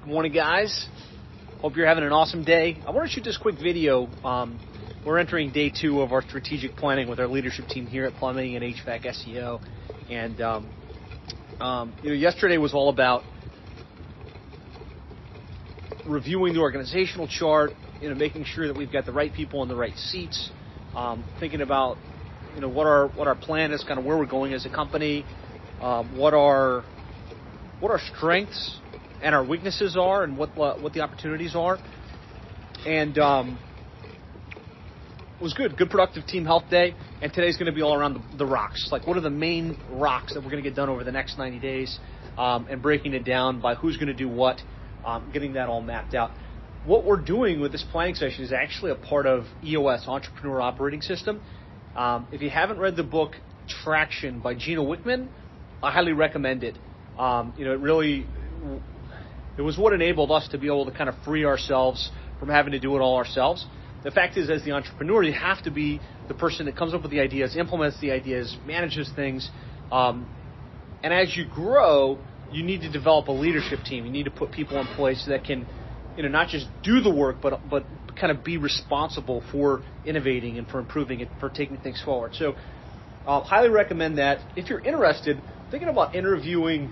Good morning, guys. Hope you're having an awesome day. I want to shoot this quick video. We're entering day 2 of our strategic planning with our leadership team here at Plumbing and HVAC SEO. And yesterday was all about reviewing the organizational chart, making sure that we've got the right people in the right seats, thinking about what our plan is, kind of where we're going as a company, what our strengths and our weaknesses are, and what the opportunities are. And it was good productive team health day. And today's going to be all around the rocks. Like, what are the main rocks that we're going to get done over the next 90 days, and breaking it down by who's going to do what, getting that all mapped out. What we're doing with this planning session is actually a part of EOS, Entrepreneur Operating System. If you haven't read the book Traction by Gino Wickman, I highly recommend it. It was what enabled us to be able to kind of free ourselves from having to do it all ourselves. The fact is, as the entrepreneur, you have to be the person that comes up with the ideas, implements the ideas, manages things. And as you grow, you need to develop a leadership team. You need to put people in place that can, not just do the work, but kind of be responsible for innovating and for improving and for taking things forward. So I'll highly recommend that. If you're interested, thinking about interviewing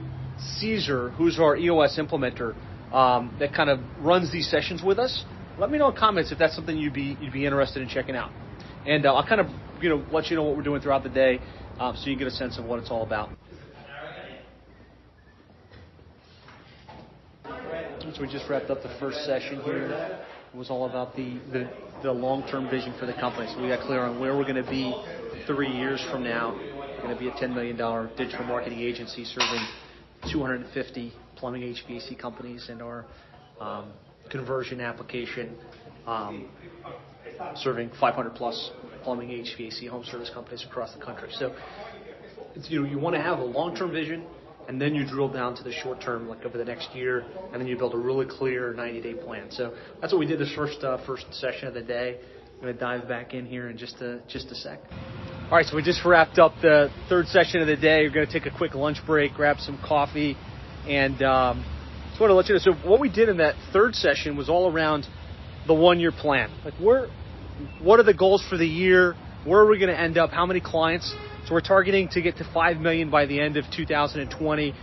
Caesar, who's our EOS implementer, that kind of runs these sessions with us, let me know in comments if that's something you'd be interested in checking out. And I'll kind of let you know what we're doing throughout the day, so you get a sense of what it's all about. So we just wrapped up the first session here. It was all about the long-term vision for the company. So we got clear on where we're going to be 3 years from now. We're going to be a $10 million digital marketing agency serving 250 plumbing HVAC companies, and our conversion application serving 500 plus plumbing HVAC home service companies across the country. So you want to have a long-term vision, and then you drill down to the short term, like over the next year, and then you build a really clear 90-day plan. So that's what we did this first session of the day. I'm going to dive back in here in just a sec. All right, so we just wrapped up the third session of the day. We're going to take a quick lunch break, grab some coffee, and just want to let you know. So what we did in that third session was all around the one-year plan. Like, what are the goals for the year? Where are we going to end up? How many clients? So we're targeting to get to 5 million by the end of 2020. We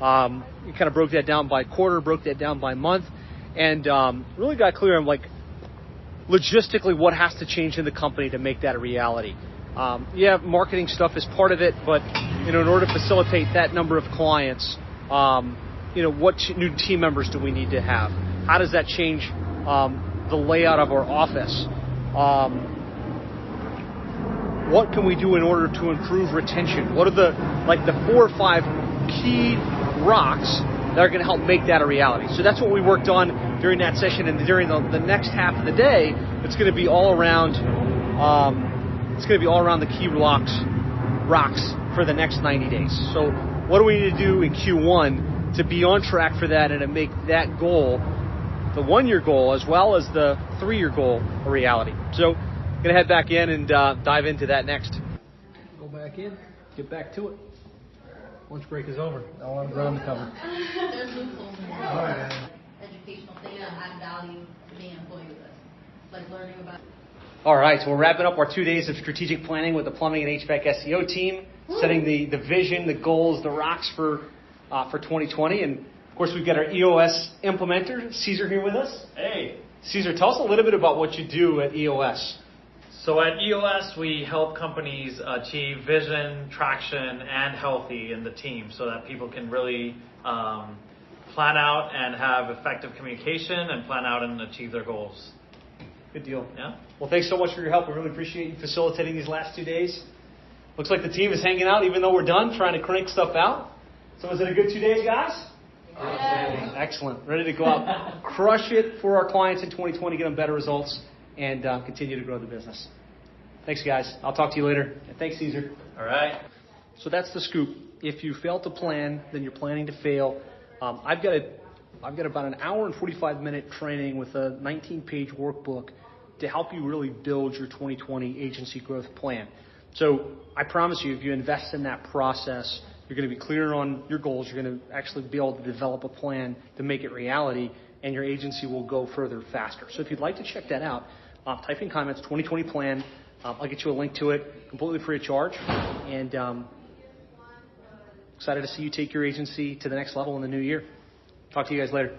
kind of broke that down by quarter, broke that down by month, and really got clear on logistically what has to change in the company to make that a reality. Marketing stuff is part of it, but in order to facilitate that number of clients, what new team members do we need to have? How does that change the layout of our office? What can we do in order to improve retention? What are the 4 or 5 key rocks that are going to help make that a reality? So that's what we worked on during that session, and during the next half of the day, it's going to be all around. It's going to be all around the key rocks for the next 90 days. So what do we need to do in Q1 to be on track for that and to make that goal, the 1-year goal as well as the 3-year goal, a reality? So I'm going to head back in and dive into that next. Go back in, get back to it. Lunch break is over. I want to ground to cover. There's loopholes in there. Educational thing that add value to being an employee with us. Like learning about. All right, so we're wrapping up our 2 days of strategic planning with the Plumbing and HVAC SEO team, setting the vision, the goals, the rocks for 2020. And, of course, we've got our EOS implementer, Caesar, here with us. Hey. Caesar, tell us a little bit about what you do at EOS. So at EOS, we help companies achieve vision, traction, and healthy in the team so that people can really plan out and have effective communication and plan out and achieve their goals. Good deal. Yeah. Well, thanks so much for your help. We really appreciate you facilitating these last 2 days. Looks like the team is hanging out even though we're done, trying to crank stuff out. So was it a good 2 days, guys? Yeah. Excellent. Ready to go out, crush it for our clients in 2020, get them better results, and continue to grow the business. Thanks, guys. I'll talk to you later. And thanks, Caesar. All right. So that's the scoop. If you fail to plan, then you're planning to fail. I've got about an hour and 45-minute training with a 19-page workbook to help you really build your 2020 agency growth plan. So I promise you, if you invest in that process, You're going to be clear on your goals. You're going to actually be able to develop a plan to make it reality, and your agency will go further faster. So if you'd like to check that out, type in comments, 2020 plan. I'll get you a link to it, completely free of charge. And excited to see you take your agency to the next level in the new year. Talk to you guys later.